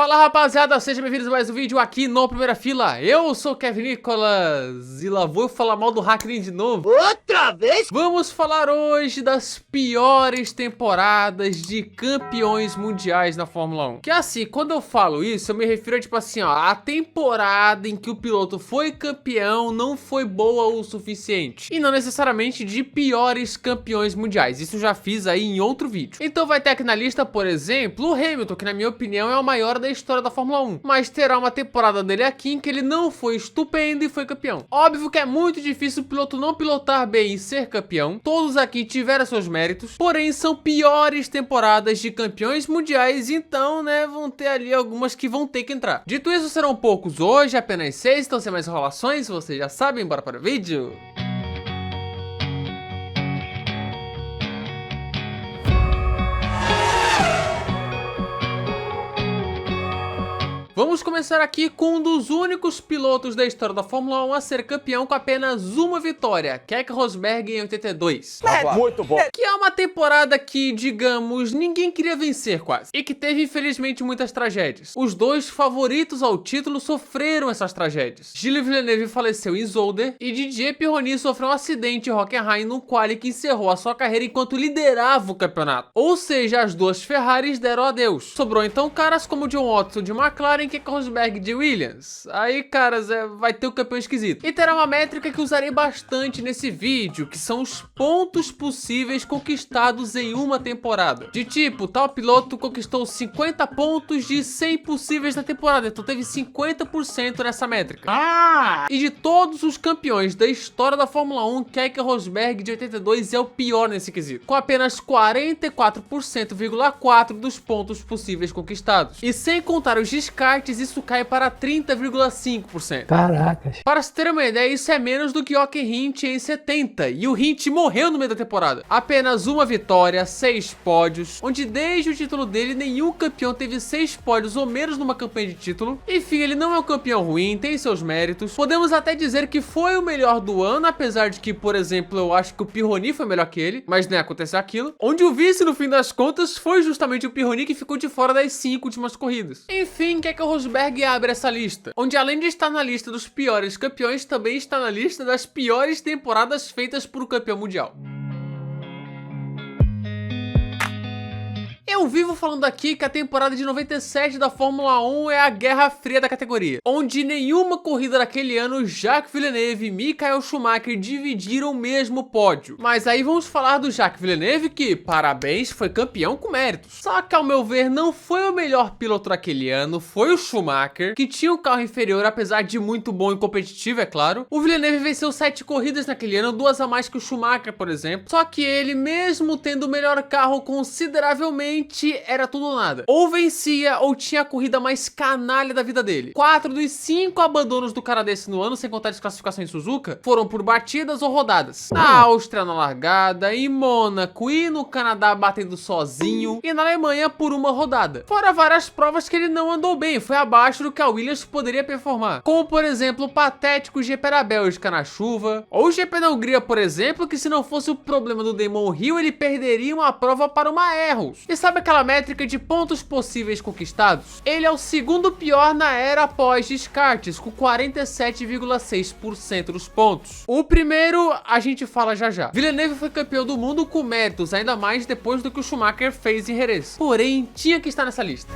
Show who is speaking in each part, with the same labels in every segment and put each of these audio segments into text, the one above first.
Speaker 1: Fala rapaziada, sejam bem-vindos a mais um vídeo aqui no Primeira Fila. Eu sou o Kevin Nicolas e lá vou falar mal do Hackney de novo.
Speaker 2: Outra vez?
Speaker 1: Vamos falar hoje das piores temporadas de campeões mundiais na Fórmula 1. Que assim, quando eu falo isso, eu me refiro a tipo assim, ó, a temporada em que o piloto foi campeão não foi boa o suficiente. E não necessariamente de piores campeões mundiais, isso eu já fiz aí em outro vídeo. Então vai ter aqui na lista, por exemplo, o Hamilton, que na minha opinião é o maior da história da Fórmula 1, mas terá uma temporada dele aqui em que ele não foi estupendo e foi campeão. Óbvio que é muito difícil o piloto não pilotar bem e ser campeão, todos aqui tiveram seus méritos, porém são piores temporadas de campeões mundiais, então, né, vão ter ali algumas que vão ter que entrar. Dito isso, serão poucos hoje, apenas 6, então sem mais enrolações, vocês já sabem, bora para o vídeo. Vamos começar aqui com um dos únicos pilotos da história da Fórmula 1 a ser campeão com apenas uma vitória, Keke Rosberg em 82.
Speaker 2: Muito bom.
Speaker 1: Que é uma temporada que, digamos, ninguém queria vencer quase, e que teve infelizmente muitas tragédias. Os dois favoritos ao título sofreram essas tragédias. Gilles Villeneuve faleceu em Zolder e Didier Pironi sofreu um acidente em Hockenheim no quali que encerrou a sua carreira enquanto liderava o campeonato. Ou seja, as duas Ferraris deram adeus. Sobrou então caras como John Watson de McLaren, Keke Rosberg de Williams. Aí, caras, vai ter o campeão esquisito. E terá uma métrica que usarei bastante nesse vídeo, que são os pontos possíveis conquistados em uma temporada. De tipo, tal piloto conquistou 50 pontos de 100 possíveis na temporada, então teve 50% nessa métrica. E de todos os campeões da história da Fórmula 1, Keke Rosberg de 82 é o pior nesse quesito, com apenas 44,4% dos pontos possíveis conquistados. E sem contar os descartes, isso cai para 30,5%.
Speaker 3: Caracas.
Speaker 1: Para se ter uma ideia, isso é menos do que Jochen Rindt em 70, e o Rindt morreu no meio da temporada. Apenas uma vitória, 6 pódios, onde desde o título dele, nenhum campeão teve 6 pódios ou menos numa campanha de título. Enfim, ele não é um campeão ruim, tem seus méritos. Podemos até dizer que foi o melhor do ano, apesar de que, por exemplo, eu acho que o Pironi foi melhor que ele, mas né, aconteceu aquilo. Onde o vice, no fim das contas, foi justamente o Pironi que ficou de fora das 5 últimas corridas. Enfim, Keke Rosberg abre essa lista, onde além de estar na lista dos piores campeões, também está na lista das piores temporadas feitas por um campeão mundial. Eu vivo falando aqui que a temporada de 97 da Fórmula 1 é a guerra fria da categoria, onde nenhuma corrida daquele ano Jacques Villeneuve e Michael Schumacher dividiram o mesmo pódio. Mas aí vamos falar do Jacques Villeneuve que, parabéns, foi campeão com méritos. Só que ao meu ver não foi o melhor piloto daquele ano, foi o Schumacher, que tinha um carro inferior apesar de muito bom e competitivo, é claro. O Villeneuve venceu 7 corridas naquele ano, 2 a mais que o Schumacher, por exemplo. Só que ele, mesmo tendo o melhor carro consideravelmente, era tudo ou nada. Ou vencia ou tinha a corrida mais canalha da vida dele. 4 dos 5 abandonos do cara desse no ano, sem contar a desclassificação em Suzuka, foram por batidas ou rodadas. Na Áustria na largada, em Mônaco e no Canadá batendo sozinho, e na Alemanha por uma rodada. Fora várias provas que ele não andou bem, foi abaixo do que a Williams poderia performar. Como por exemplo o patético GP da Bélgica na chuva, ou o GP da Hungria, por exemplo, que se não fosse o problema do Damon Hill, ele perderia uma prova para uma Erros. E sabe aquela métrica de pontos possíveis conquistados? Ele é o segundo pior na era após descartes, com 47,6% dos pontos. O primeiro a gente fala já já. Villeneuve foi campeão do mundo com méritos, ainda mais depois do que o Schumacher fez em Jerez. Porém, tinha que estar nessa lista.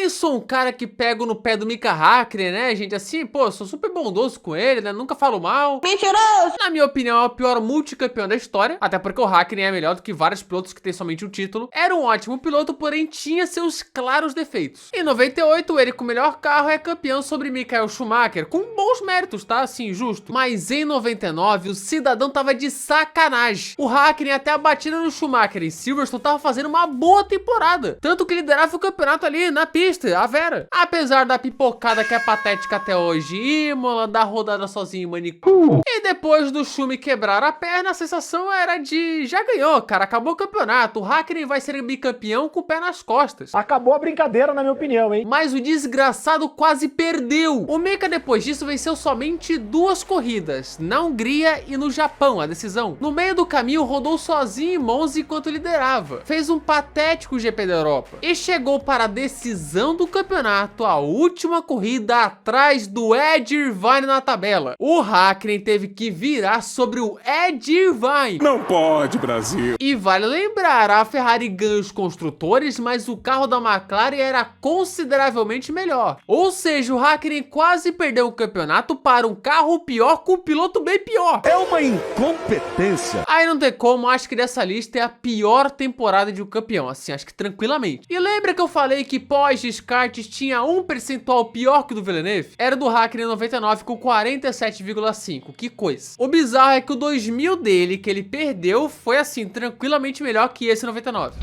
Speaker 1: Eu sou um cara que pego no pé do Mika Hakkinen, né, gente? Assim, pô, eu sou super bondoso com ele, né? Nunca falo mal.
Speaker 2: Mentiroso!
Speaker 1: Na minha opinião, é o pior multicampeão da história. Até porque o Hakkinen é melhor do que vários pilotos que têm somente um título. Era um ótimo piloto, porém tinha seus claros defeitos. Em 98, ele com o melhor carro é campeão sobre Michael Schumacher, com bons méritos, tá? Assim, justo. Mas em 99, o cidadão tava de sacanagem. O Hakkinen, até a batida no Schumacher em Silverstone, tava fazendo uma boa temporada. Tanto que liderava o campeonato ali na pista. a Vera. Apesar da pipocada que é patética até hoje, Imola, da rodada sozinho em Manicure, e depois do Schumi quebrar a perna, a sensação era de já ganhou, cara, acabou o campeonato, o Hakkinen vai ser bicampeão com o pé nas costas.
Speaker 2: Acabou a brincadeira, na minha opinião, hein?
Speaker 1: Mas o desgraçado quase perdeu. O Mika depois disso venceu somente 2 corridas, na Hungria e no Japão, a decisão. No meio do caminho rodou sozinho em Monza enquanto liderava. Fez um patético GP da Europa e chegou para a decisão do campeonato, a última corrida atrás do Ed Irvine na tabela. O Hakkinen teve que virar sobre o Ed Irvine.
Speaker 3: Não pode, Brasil.
Speaker 1: E vale lembrar, a Ferrari ganha os construtores, mas o carro da McLaren era consideravelmente melhor. Ou seja, o Hakkinen quase perdeu o campeonato para um carro pior com um piloto bem pior.
Speaker 3: É uma incompetência.
Speaker 1: Aí não tem como, acho que dessa lista é a pior temporada de um campeão, assim, acho que tranquilamente. E lembra que eu falei que pós-descartes tinha um percentual pior que o do Villeneuve? Era do Hakkinen 99 com 47,5, que coisa. O bizarro é que o 2000 dele, que ele perdeu, foi assim, tranquilamente melhor que esse 99.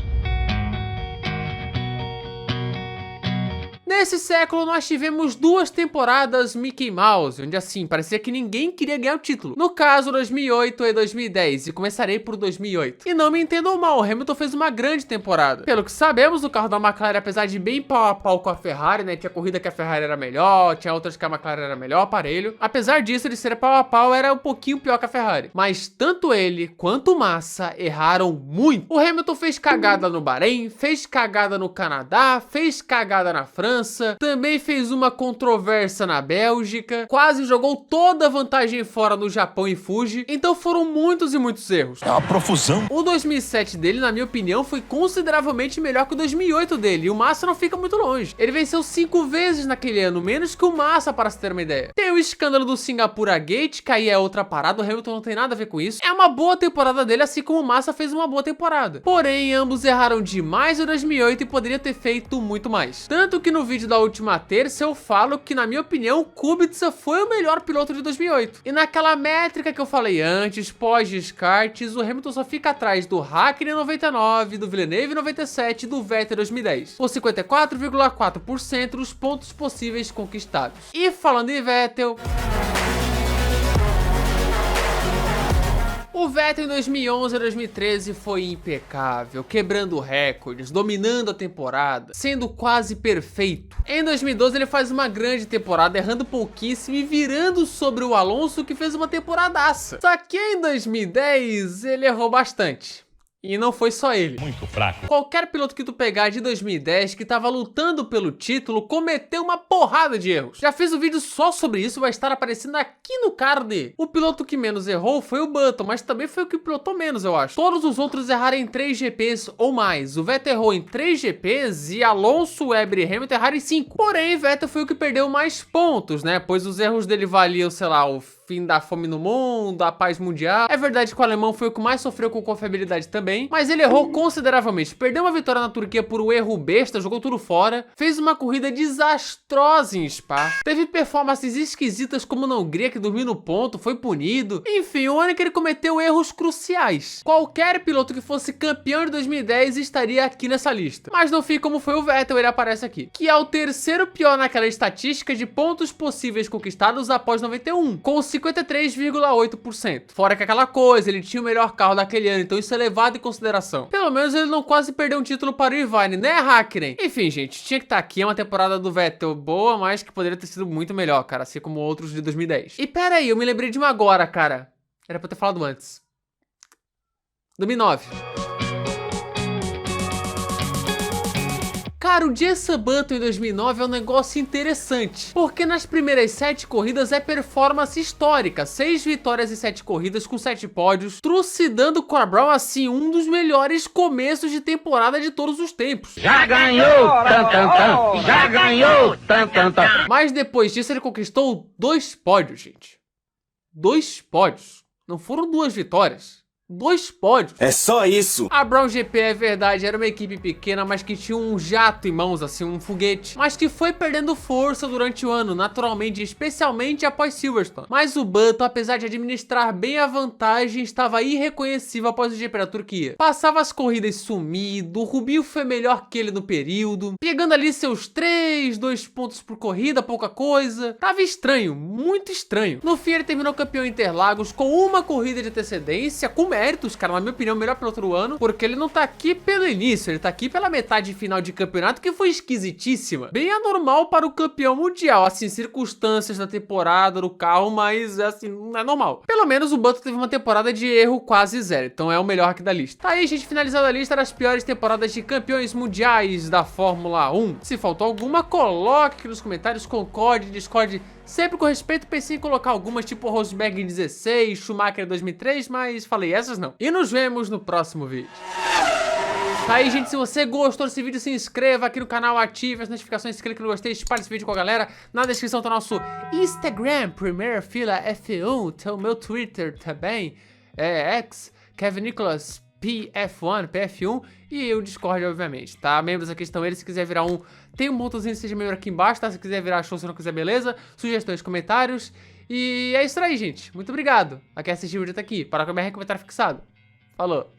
Speaker 1: Nesse século nós tivemos 2 temporadas Mickey Mouse, onde assim, parecia que ninguém queria ganhar o título. No caso 2008 e 2010, e começarei por 2008. E não me entendam mal, o Hamilton fez uma grande temporada. Pelo que sabemos, o carro da McLaren, apesar de bem pau a pau com a Ferrari, né, tinha corrida que a Ferrari era melhor, tinha outras que a McLaren era melhor aparelho. Apesar disso, ele ser pau a pau era um pouquinho pior que a Ferrari. Mas tanto ele quanto o Massa erraram muito. O Hamilton fez cagada no Bahrein, fez cagada no Canadá, fez cagada na França, também fez uma controvérsia na Bélgica, quase jogou toda a vantagem fora no Japão e Fuji, então foram muitos e muitos erros.
Speaker 3: É uma profusão.
Speaker 1: O 2007 dele, na minha opinião, foi consideravelmente melhor que o 2008 dele, e o Massa não fica muito longe. Ele venceu 5 vezes naquele ano, menos que o Massa, para se ter uma ideia. Tem o escândalo do Singapura Gate, que aí é outra parada, o Hamilton não tem nada a ver com isso. É uma boa temporada dele, assim como o Massa fez uma boa temporada. Porém, ambos erraram demais em 2008 e poderiam ter feito muito mais. Tanto que no vídeo da última terça eu falo que, na minha opinião, o Kubica foi o melhor piloto de 2008. E naquela métrica que eu falei antes, pós-descartes, o Hamilton só fica atrás do Hakkinen 99, do Villeneuve 97 e do Vettel 2010, por 54,4% dos pontos possíveis conquistados. E falando em Vettel... O Vettel em 2011 e 2013 foi impecável, quebrando recordes, dominando a temporada, sendo quase perfeito. Em 2012 ele faz uma grande temporada, errando pouquíssimo e virando sobre o Alonso, que fez uma temporadaça. Só que em 2010 ele errou bastante. E não foi só ele.
Speaker 3: Muito fraco.
Speaker 1: Qualquer piloto que tu pegar de 2010 que tava lutando pelo título cometeu uma porrada de erros. Já fiz um vídeo só sobre isso, vai estar aparecendo aqui no card. O piloto que menos errou foi o Button, mas também foi o que pilotou menos, eu acho. Todos os outros erraram em 3 GPs ou mais. O Vettel errou em 3 GPs e Alonso, Webber e Hamilton erraram em 5. Porém, Vettel foi o que perdeu mais pontos, né? Pois os erros dele valiam, sei lá, o fim da fome no mundo, a paz mundial. É verdade que o alemão foi o que mais sofreu com confiabilidade também, mas ele errou consideravelmente. Perdeu uma vitória na Turquia por um erro besta, jogou tudo fora, fez uma corrida desastrosa em Spa, teve performances esquisitas como na Hungria, que dormiu no ponto, foi punido. Enfim, o ano em que ele cometeu erros cruciais. Qualquer piloto que fosse campeão de 2010 estaria aqui nessa lista. Mas não fica como foi o Vettel, ele aparece aqui, que é o terceiro pior naquela estatística de pontos possíveis conquistados após 91, com 53,8%. Fora que aquela coisa, ele tinha o melhor carro daquele ano, então isso é levado em consideração. Pelo menos ele não quase perdeu um título para o Irvine, né, Hakkinen? Enfim, gente, tinha que estar aqui. É uma temporada do Vettel boa, mas que poderia ter sido muito melhor, cara, assim como outros de 2010. E pera aí, eu me lembrei de uma agora, cara. Era pra eu ter falado antes. 2009. Cara, o Jenson Button em 2009 é um negócio interessante, porque nas primeiras 7 corridas é performance histórica, 6 vitórias em 7 corridas com 7 pódios, trucidando com a Brown, assim, um dos melhores começos de temporada de todos os tempos.
Speaker 4: Já ganhou, já ganhou,
Speaker 1: Mas depois disso ele conquistou 2 pódios, gente. 2 pódios, não foram 2 vitórias. 2 pódios.
Speaker 3: É só isso.
Speaker 1: A Brown GP, é verdade, era uma equipe pequena, mas que tinha um jato em mãos, assim, um foguete, mas que foi perdendo força durante o ano, naturalmente, especialmente após Silverstone. Mas o Button, apesar de administrar bem a vantagem, estava irreconhecível após o GP da Turquia. Passava as corridas sumido, o Rubinho foi melhor que ele no período, pegando ali seus 2 pontos por corrida, pouca coisa. Tava estranho, muito estranho. No fim, ele terminou campeão em Interlagos com uma corrida de antecedência, com méritos, cara, na minha opinião, melhor piloto do ano, porque ele não tá aqui pelo início, ele tá aqui pela metade final de campeonato, que foi esquisitíssima. Bem anormal para o campeão mundial, assim, circunstâncias da temporada, do carro, mas, assim, não é normal. Pelo menos o Button teve uma temporada de erro quase zero, então é o melhor aqui da lista. Tá aí, gente, finalizada a lista das piores temporadas de campeões mundiais da Fórmula 1. Se faltou alguma, coloque aqui nos comentários, concorde, discorde, sempre com respeito. Pensei em colocar algumas, tipo Rosberg em 16, Schumacher em 2003, mas falei essas não. E nos vemos no próximo vídeo. Tá aí, gente, se você gostou desse vídeo, se inscreva aqui no canal, ative as notificações, clique no gostei, espalhe esse vídeo com a galera. Na descrição tá o nosso Instagram, Primeira Fila F1, tem o meu Twitter também, X, Kevin Nicholas PF1, e o Discord, obviamente, tá? Membros aqui estão eles, se quiser virar um, tem um botãozinho de seja membro aqui embaixo, tá? Se quiser virar show, se não quiser, beleza? Sugestões, comentários, e é isso aí, gente. Muito obrigado a quem assistiu o vídeo até aqui. Para com a minha comentário fixado. Falou!